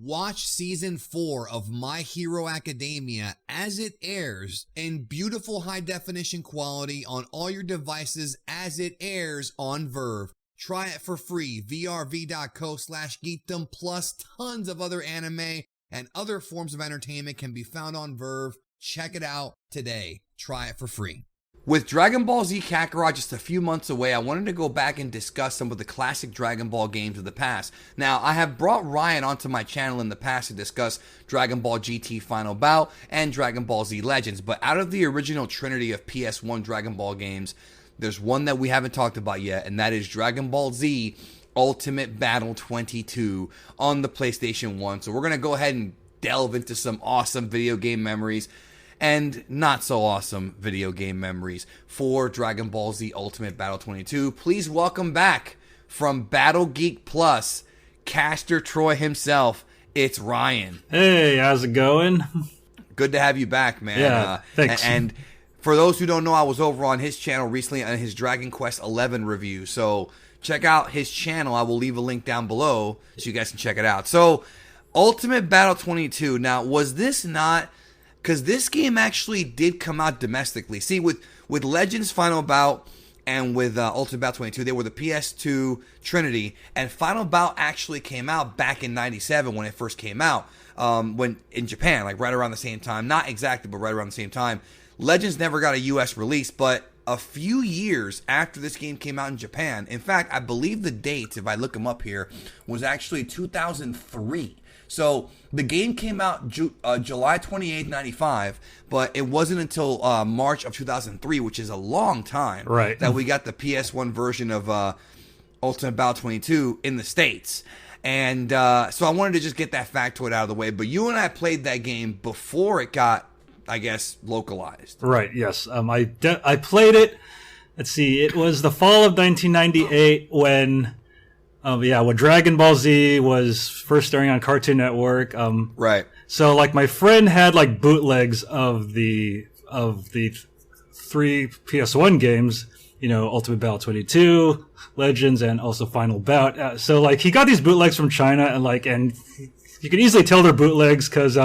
Watch Season 4 of My Hero Academia as it airs in beautiful high-definition quality on all your devices as it airs on Verve. Try it for free, vrv.co/geekdom, plus tons of other anime and other forms of entertainment can be found on Verve. Check it out today. Try it for free. With Dragon Ball Z Kakarot just a few months away, I wanted to go back and discuss some of the classic Dragon Ball games of the past. Now, I have brought Ryan onto my channel in the past to discuss Dragon Ball GT Final Bout and Dragon Ball Z Legends, but out of the original trinity of PS1 Dragon Ball games, there's one that we haven't talked about yet, and that is Dragon Ball Z Ultimate Battle 22 on the PlayStation 1. So we're going to go ahead and delve into some awesome video game memories and not so awesome video game memories for Dragon Ball Z Ultimate Battle 22. Please welcome back from Battle Geek Plus, Caster Troy himself. It's Ryan. Hey, how's it going? Good to have you back, man. Yeah, thanks. And for those who don't know, I was over on his channel recently on his Dragon Quest XI review. So check out his channel. I will leave a link down below so you guys can check it out. So Ultimate Battle 22. Now, was this not... Because this game actually did come out domestically. See, with Legends Final Bout and with Ultimate Battle 22, they were the PS2 Trinity. And Final Bout actually came out back in 97 when it first came out. When in Japan, like right around the same time. Not exactly, but right around the same time. Legends never got a US release, but a few years after this game came out in Japan. In fact, I believe the date, if I look them up here, was actually 2003. So the game came out July 28, 95, but it wasn't until March of 2003, which is a long time, right, that we got the PS1 version of Ultimate Battle 22 in the States. And so I wanted to just get that factoid out of the way. But you and I played that game before it got, I guess, localized. Right, yes. I played it. Let's see. It was the fall of 1998 when Dragon Ball Z was first airing on Cartoon Network. Right. So, like, my friend had, like, bootlegs of the three PS1 games, you know, Ultimate Battle 22, Legends, and also Final Bout. So, like, he got these bootlegs from China, and you can easily tell they're bootlegs because,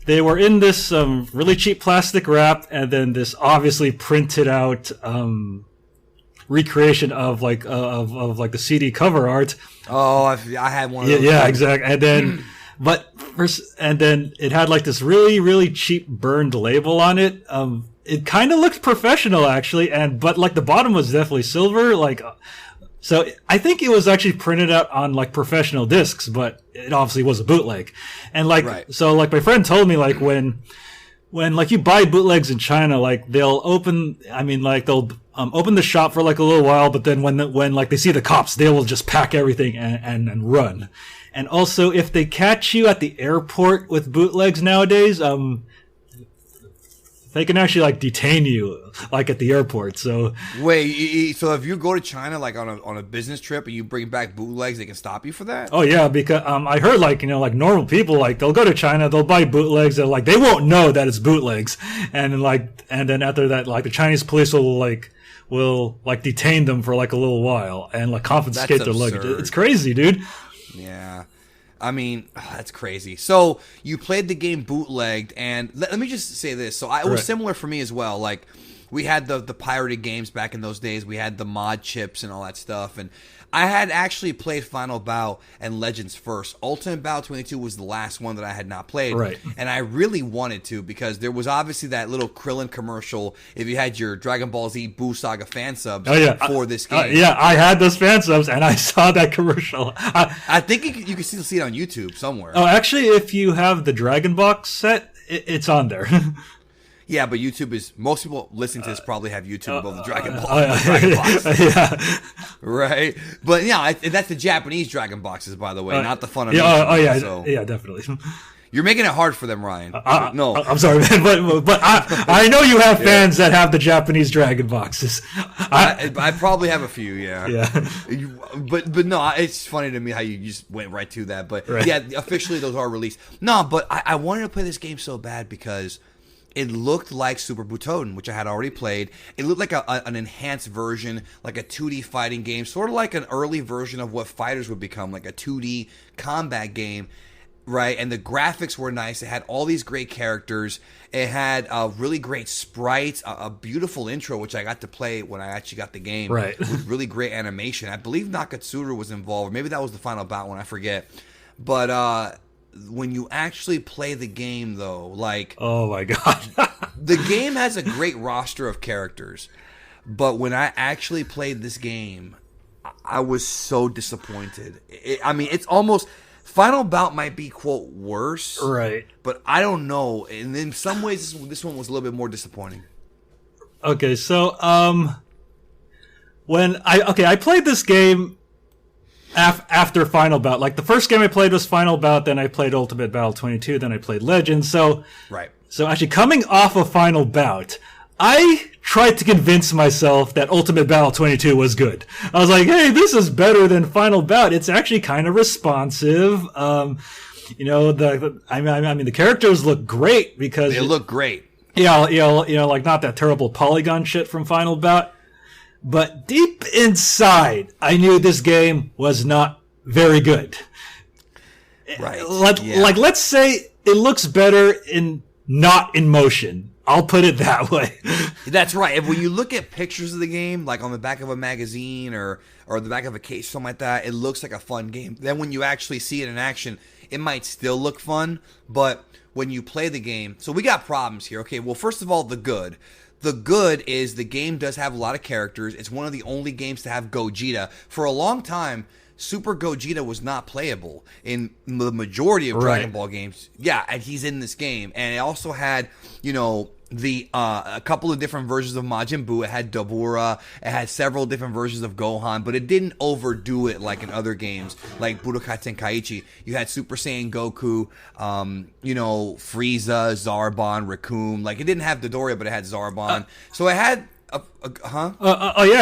they were in this, really cheap plastic wrap, and then this obviously printed out, recreation of like the CD cover art. Oh, I had one of those. Yeah, exactly. And then, and then it had like this really, really cheap burned label on it. It kind of looked professional actually, but like the bottom was definitely silver. So I think it was actually printed out on like professional discs, but it obviously was a bootleg. And So like my friend told me like when like you buy bootlegs in China, like they'll open the shop for like a little while, but then when like they see the cops, they will just pack everything and run. And also, if they catch you at the airport with bootlegs nowadays, they can actually like detain you like at the airport. So wait, so if you go to China like on a business trip and you bring back bootlegs, they can stop you for that? Oh yeah, because I heard like, you know, like normal people, like they'll go to China, they'll buy bootlegs, and like they won't know that it's bootlegs, and then after that, like the Chinese police will detain them for like a little while and like confiscate their luggage. It's crazy, dude. Yeah. I mean, that's crazy. So you played the game bootlegged, and let me just say this. So it was similar for me as well. Like we had the pirated games back in those days. We had the mod chips and all that stuff. And I had actually played Final Bout and Legends first. Ultimate Battle 22 was the last one that I had not played. Right. And I really wanted to because there was obviously that little Krillin commercial if you had your Dragon Ball Z Buu Saga fan subs for this game. Yeah, I had those fan subs and I saw that commercial. I think you can still see it on YouTube somewhere. Oh, actually, if you have the Dragon Box set, it's on there. Yeah, but YouTube is... Most people listening to this probably have YouTube above the Dragon Ball. Box. Yeah. Right? But yeah, that's the Japanese Dragon Boxes, by the way, not the Funimation. Yeah, definitely. You're making it hard for them, Ryan. No. I'm sorry, man, but I know you have fans that have the Japanese Dragon Boxes. I probably have a few, yeah. Yeah. But no, it's funny to me how you just went right to that. But yeah, officially those are released. No, but I wanted to play this game so bad because... it looked like Super Butoden, which I had already played. It looked like an enhanced version, like a 2D fighting game, sort of like an early version of what Fighters would become, like a 2D combat game. right? And the graphics were nice. It had all these great characters. It had really great sprites, a beautiful intro, which I got to play when I actually got the game. Right. With really great animation. I believe Nakatsuru was involved. Maybe that was the final bout one. I forget. But when you actually play the game, though, like... Oh, my God. The game has a great roster of characters. But when I actually played this game, I was so disappointed. It's almost... Final Bout might be, quote, worse. Right. But I don't know. And in some ways, this one was a little bit more disappointing. Okay, so, I played this game after Final Bout. Like, the first game I played was Final Bout, then I played Ultimate Battle 22, then I played Legends. Right. So actually, coming off of Final Bout, I tried to convince myself that Ultimate Battle 22 was good. I was like, hey, this is better than Final Bout. It's actually kind of responsive. The characters look great because they look great. Yeah, like not that terrible polygon shit from Final Bout. But deep inside, I knew this game was not very good. Right. Like let's say it looks better not in motion. I'll put it that way. That's right. When you look at pictures of the game, like on the back of a magazine or the back of a case, something like that, it looks like a fun game. Then when you actually see it in action, it might still look fun, but when you play the game... So we got problems here. Okay, well, first of all, the good. The good is the game does have a lot of characters. It's one of the only games to have Gogeta. For a long time, Super Gogeta was not playable in the majority of Dragon Ball games. Yeah, and he's in this game. And it also had, a couple of different versions of Majin Buu. It had Dabura. It had several different versions of Gohan, but it didn't overdo it like in other games, like Budokai Tenkaichi. You had Super Saiyan Goku, Frieza, Zarbon, Recoome. Like, it didn't have Dodoria, but it had Zarbon. So it had...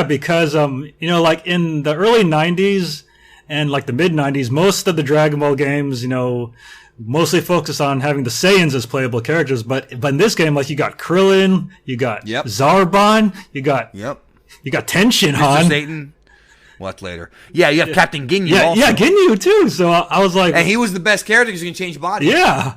because, like in the early 90s and like the mid 90s, most of the Dragon Ball games, mostly focus on having the Saiyans as playable characters, but in this game, like, you got Krillin, you got Zarbon, you got Tenshin Han. Satan. What later? Yeah, you have Captain Ginyu also. Yeah, Ginyu too. So I was like... And he was the best character because you can change bodies. Yeah.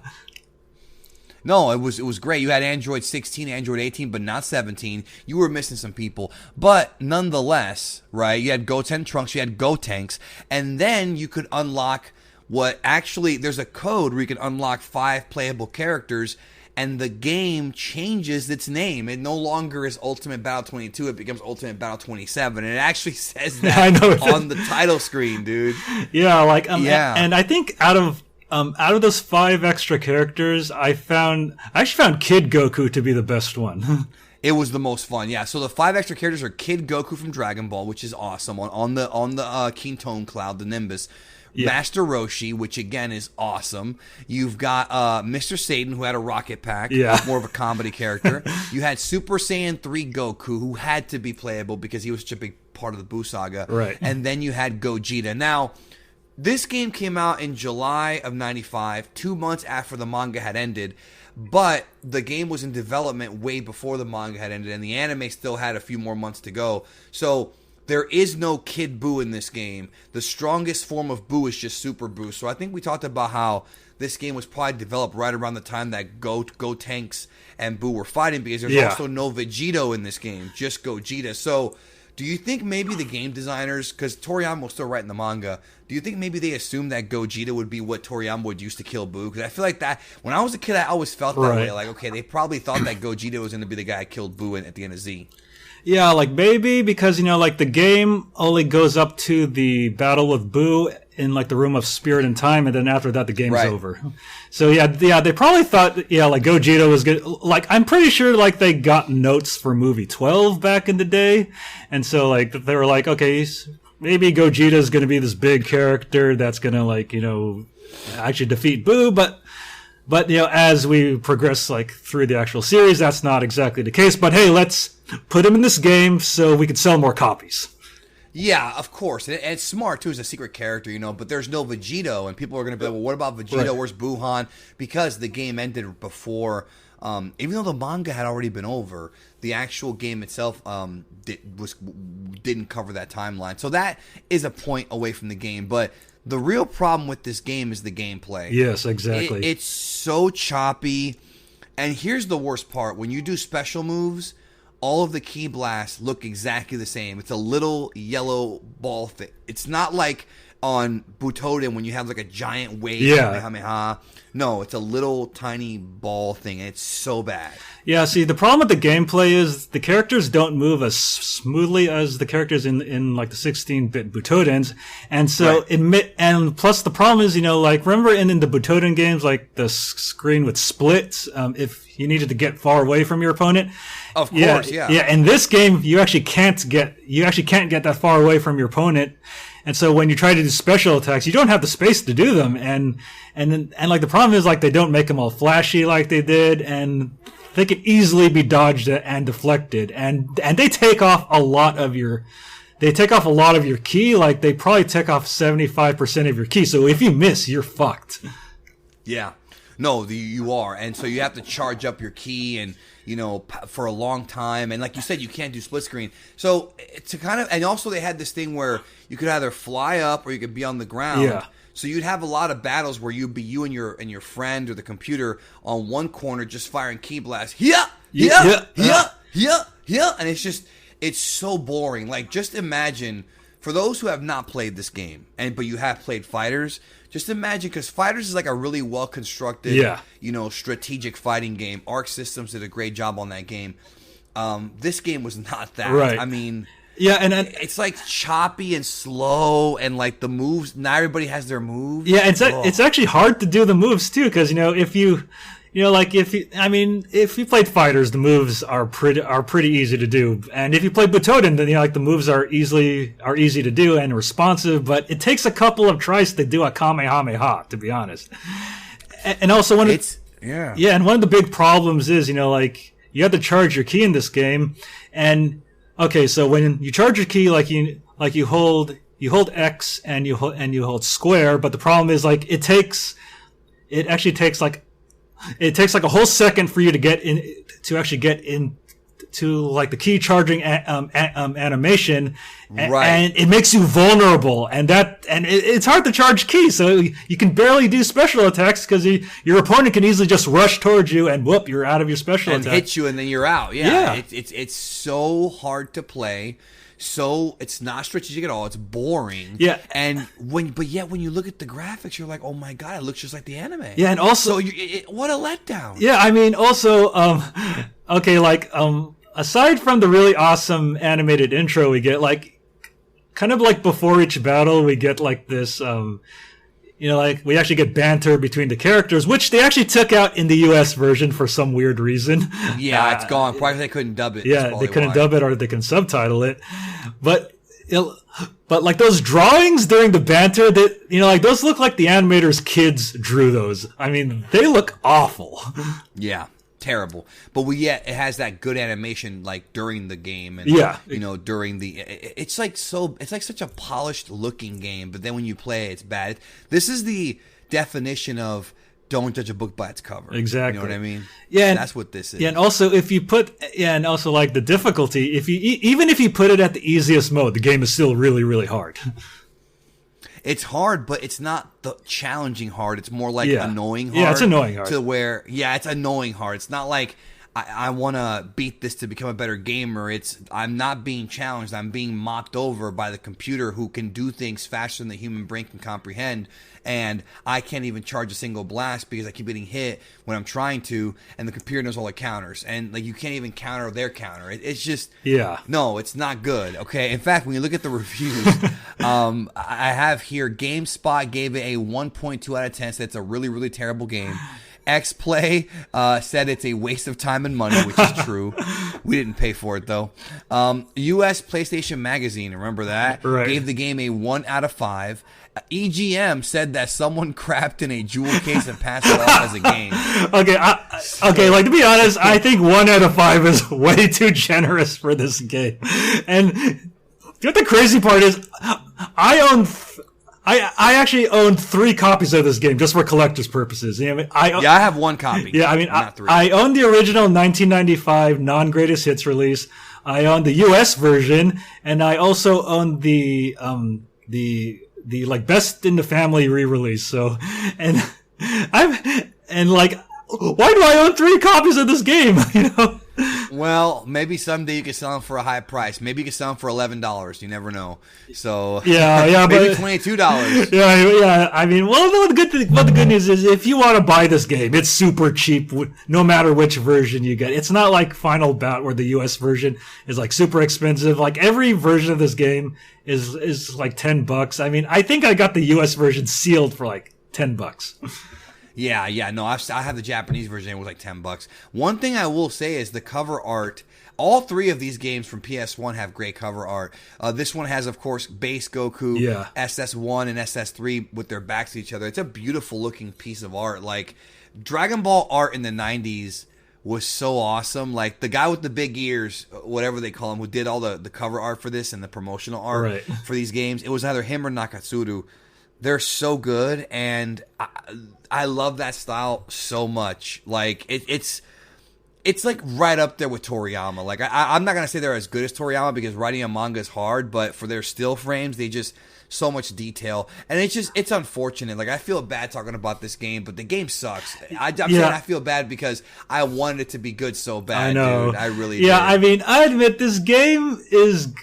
No, it was great. You had Android 16, Android 18, but not 17. You were missing some people. But nonetheless, right, you had Goten Trunks, you had Gotenks, and then you could unlock there's a code where you can unlock 5 playable characters, and the game changes its name. It no longer is Ultimate Battle 22, it becomes Ultimate Battle 27, and it actually says that on the title screen, dude. Yeah, and I think out of those 5 extra characters, I actually found Kid Goku to be the best one. It was the most fun, yeah. So the 5 extra characters are Kid Goku from Dragon Ball, which is awesome, on the Kintone Cloud, the Nimbus. Yeah. Master Roshi, which again is awesome. You've got Mr. Satan, who had a rocket pack, more of a comedy character. You had Super Saiyan 3 Goku, who had to be playable because he was such a big part of the Buu saga. Right. And then you had Gogeta. Now, this game came out in July of 95, 2 months after the manga had ended, but the game was in development way before the manga had ended, and the anime still had a few more months to go. So there is no Kid Buu in this game. The strongest form of Buu is just Super Buu. So I think we talked about how this game was probably developed right around the time that Gotenks and Buu were fighting, because there's also no Vegito in this game, just Gogeta. So do you think maybe the game designers, because Toriyama was still writing the manga, do you think maybe they assumed that Gogeta would be what Toriyama would use to kill Buu? Because I feel like that, when I was a kid, I always felt that way. Like, okay, they probably thought that Gogeta was going to be the guy that killed Buu at the end of Z. Yeah, like maybe because, like the game only goes up to the battle with Buu in like the Room of Spirit and Time, and then after that the game's over. So yeah, they probably thought, like Gogeta was good. Like, I'm pretty sure like they got notes for movie 12 back in the day, and so like they were like, okay, maybe Gogeta's going to be this big character that's going to like, actually defeat Buu, but as we progress like through the actual series, that's not exactly the case. But hey, let's put him in this game so we can sell more copies. Yeah, of course. And it's smart, too, as a secret character, but there's no Vegito, and people are going to be like, well, what about Vegito? Where's Buhan? Because the game ended before, even though the manga had already been over, the actual game itself didn't cover that timeline. So that is a point away from the game. But The real problem with this game is the gameplay. Yes, exactly. It's so choppy. And here's the worst part. When you do special moves, all of the key blasts look exactly the same. It's a little yellow ball thing. It's not like on Butoden when you have like a giant wave. Yeah. Kamehameha. No, it's a little tiny ball thing, and it's so bad. Yeah, see, the problem with the gameplay is the characters don't move as smoothly as the characters in like the 16-bit Butodens, and so and plus the problem is, like remember in the Butoden games, like the screen would split if you needed to get far away from your opponent. Of course, yeah. Yeah, in this game you actually can't get that far away from your opponent. And so when you try to do special attacks, you don't have the space to do them. And like the problem is like they don't make them all flashy like they did, and they can easily be dodged and deflected. And they take off a lot of your ki. Like they probably take off 75% of your ki. So if you miss, you're fucked. Yeah. No, you are. And so you have to charge up your ki and for a long time. And like you said, you can't do split screen. So to kind of, and also they had this thing where you could either fly up or you could be on the ground. Yeah. So you'd have a lot of battles where you'd be you and your friend or the computer on one corner just firing key blasts. Yeah. And it's so boring. Like just imagine, for those who have not played this game, but you have played Fighters, just imagine, because Fighters is like a really well-constructed, strategic fighting game. Arc Systems did a great job on that game. This game was not that. Right. I mean, yeah, and it's like choppy and slow, and like the moves, not everybody has their moves. Yeah, it's actually hard to do the moves too, because if you played Fighters, the moves are pretty easy to do, and if you play Butoden, then the moves are easy to do and responsive. But it takes a couple of tries to do a Kamehameha, to be honest. And also and one of the big problems is you have to charge your ki in this game, and okay, so when you charge your ki, you hold X and you hold square, but the problem is it actually takes a whole second for you to get into like the key charging animation, and it makes you vulnerable, and it's hard to charge ki, so you can barely do special attacks because your opponent can easily just rush towards you and whoop, you're out of your special attack. Hit you and then you're out. Yeah. It's so hard to play. So it's not strategic at all. It's boring. Yeah. And when you look at the graphics, you're like, oh my god, it looks just like the anime. Yeah, and also what a letdown. Yeah, I mean, also, aside from the really awesome animated intro we get, kind of like before each battle, we get like this, we actually get banter between the characters, which they actually took out in the US version for some weird reason. Yeah, it's gone. Probably they couldn't dub it. Yeah, they couldn't dub it, or they can subtitle it. But like those drawings during the banter, that those look like the animators' kids drew those. I mean, they look awful. Yeah. Terrible, but it has that good animation like during the game, and during the it's like such a polished looking game, but then when you play it's bad. This is the definition of don't judge a book by its cover. Exactly. You know what I mean? Yeah, that's what this is. Yeah, and also like the difficulty, even if you put it at the easiest mode, the game is still really, really hard. It's hard, but it's not the challenging hard. It's more like annoying hard. Yeah, it's annoying hard. It's annoying hard. It's not like I want to beat this to become a better gamer. I'm not being challenged. I'm being mopped over by the computer who can do things faster than the human brain can comprehend. And I can't even charge a single blast because I keep getting hit when I'm trying to, and the computer knows all the counters. And like you can't even counter their counter. It's just no, it's not good. Okay. In fact, when you look at the reviews, I have here GameSpot gave it a 1.2 out of 10. So it's a really, really terrible game. XPlay said it's a waste of time and money, which is true. We didn't pay for it, though. US PlayStation Magazine, remember that? Right. Gave the game a 1 out of 5. EGM said that someone crapped in a jewel case and passed it off as a game. Okay, like to be honest, I think 1 out of 5 is way too generous for this game. And what the crazy part is, I actually own 3 copies of this game just for collector's purposes. I have 1 copy. Yeah, I mean, not 3. I own the original 1995 non-greatest hits release. I own the US version, and I also own the the like best in the family re-release. So, and like, why do I own 3 copies of this game? You know. Well, maybe someday you can sell them for a high price. Maybe you can sell them for $11. You never know. So yeah, maybe but $22. Yeah. I mean, well, the good news is if you want to buy this game, it's super cheap, no matter which version you get. It's not like Final Bout where the US version is like super expensive. Like every version of this game is like $10. I mean, I think I got the US version sealed for like $10. Yeah, no, I have the Japanese version. It was like $10. One thing I will say is the cover art. All 3 of these games from PS1 have great cover art. This one has, of course, base Goku, SS1 and SS3 with their backs to each other. It's a beautiful looking piece of art. Like, Dragon Ball art in the 90s was so awesome. Like, the guy with the big ears, whatever they call him, who did all the cover art for this and the promotional art for these games, it was either him or Nakatsuru. They're so good, and I love that style so much. Like it's like right up there with Toriyama. Like I'm not gonna say they're as good as Toriyama because writing a manga is hard, but for their still frames, they just so much detail, and it's unfortunate. Like I feel bad talking about this game, but the game sucks. I'm saying I feel bad because I wanted it to be good so bad. I know, dude. I really did. I mean, I admit this game is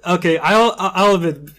okay. I'll admit,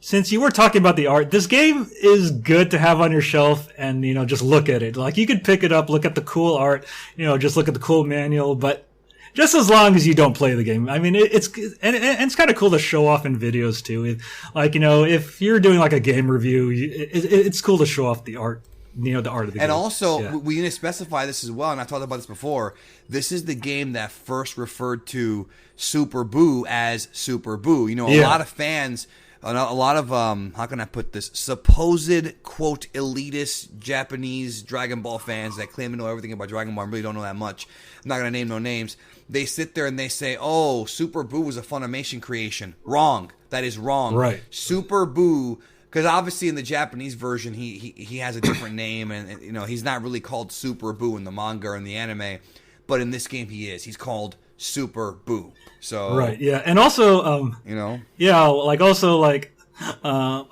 Since you were talking about the art, this game is good to have on your shelf and, you know, just look at it. Like, you could pick it up, look at the cool art, you know, just look at the cool manual, but just as long as you don't play the game. I mean, it's kind of cool to show off in videos, too. Like, you know, if you're doing, like, a game review, it's cool to show off the art. You know, the art of the game. And also, we need to specify this as well, and I've talked about this before. This is the game that first referred to Super Boo as Super Boo. You know, a lot of fans... A lot of, how can I put this, supposed, quote, elitist Japanese Dragon Ball fans that claim to know everything about Dragon Ball and really don't know that much. I'm not going to name no names. They sit there and they say, oh, Super Boo was a Funimation creation. Wrong. That is wrong. Right. Super Boo, because obviously in the Japanese version he has a different name, and you know he's not really called Super Boo in the manga or in the anime, but in this game he is. He's called Super Boo. So and also you know, I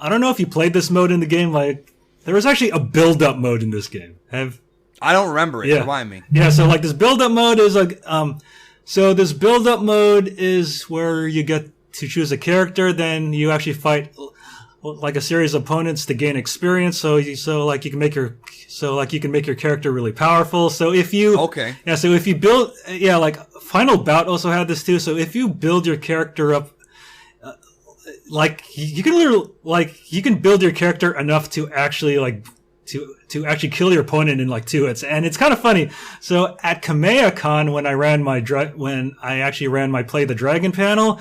don't know if you played this mode in the game. Like, there was actually a build-up mode in this game. I don't remember it. Remind me. So like this build-up mode is like so this build-up mode is where you get to choose a character, then you actually fight like a series of opponents to gain experience. So you can make your character really powerful. So if you so if you build like Final Bout also had this too. So if you build your character up, you can build your character enough to actually to actually kill your opponent in like 2 hits. And it's kind of funny. So at Kamea-con, when I actually ran my Play the Dragon panel,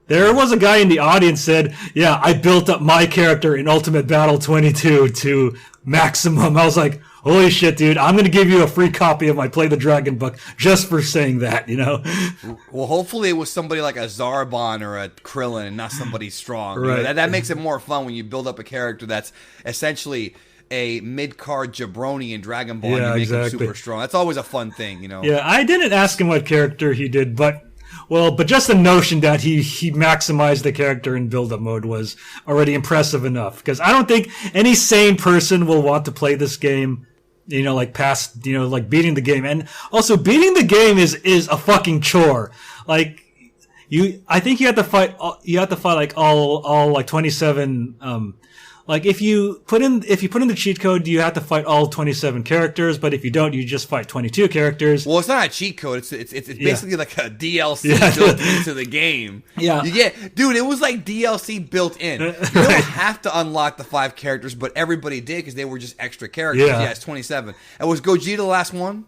there was a guy in the audience said, I built up my character in Ultimate Battle 22 to maximum. I was like, holy shit, dude, I'm going to give you a free copy of my Play the Dragon book just for saying that, you know? Well, hopefully it was somebody like a Zarbon or a Krillin and not somebody strong. Right. You know, that makes it more fun when you build up a character that's essentially a mid-card jabroni in Dragon Ball and you make him super strong. That's always a fun thing, you know? Yeah, I didn't ask him what character he did, but just the notion that he maximized the character in build-up mode was already impressive enough. Because I don't think any sane person will want to play this game, you know, like past, you know, like beating the game. And also, beating the game is a fucking chore. Like, I think you have to fight like all like 27, like if you put in the cheat code, you have to fight all 27 characters, but if you don't, you just fight 22 characters. Well, it's not a cheat code. It's basically like a DLC built into the game. Yeah. Dude, it was like DLC built in. You don't have to unlock the 5 characters, but everybody did because they were just extra characters. Yeah, it's 27. And was Gogeta the last one?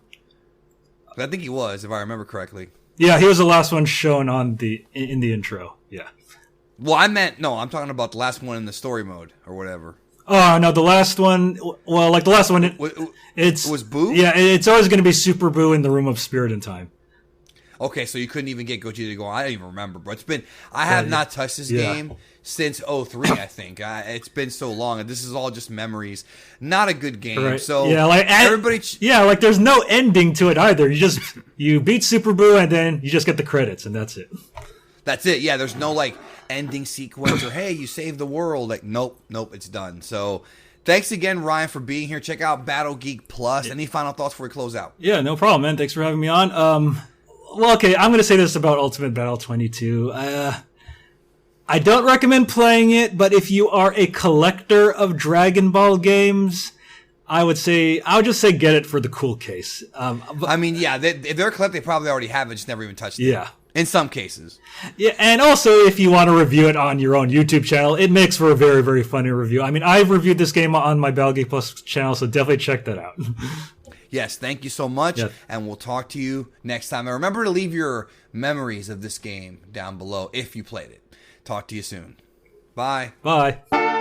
I think he was, if I remember correctly. Yeah, he was the last one shown in the intro. Yeah. Well, I'm talking about the last one in the story mode or whatever. Oh, no, the last one, well, like the last one, it was Boo? Yeah, it's always going to be Super Boo in the Room of Spirit and Time. Okay, so you couldn't even get Gogeta to go on. I don't even remember, bro. I have not touched this game since 03, I think. It's been so long, and this is all just memories. Not a good game. Right. So everybody, like there's no ending to it either. You beat Super Boo, and then you just get the credits, and that's it. That's it. Yeah, there's no like ending sequence or hey, you saved the world. Like nope, it's done. So thanks again, Ryan, for being here. Check out Battle Geek Plus. Any final thoughts before we close out? Yeah, no problem, man. Thanks for having me on. Well, okay, I'm going to say this about Ultimate Battle 22. I don't recommend playing it, but if you are a collector of Dragon Ball games, I would just say get it for the cool case. I mean, yeah, if they're a collector, they probably already have it, just never even touched it. Yeah. In some cases. Yeah, and also if you want to review it on your own YouTube channel, it makes for a very, very funny review. I mean, I've reviewed this game on my Battle Geek Plus channel, so definitely check that out. Yes, thank you so much, Yeah. and we'll talk to you next time. And remember to leave your memories of this game down below if you played it. Talk to you soon. Bye. Bye.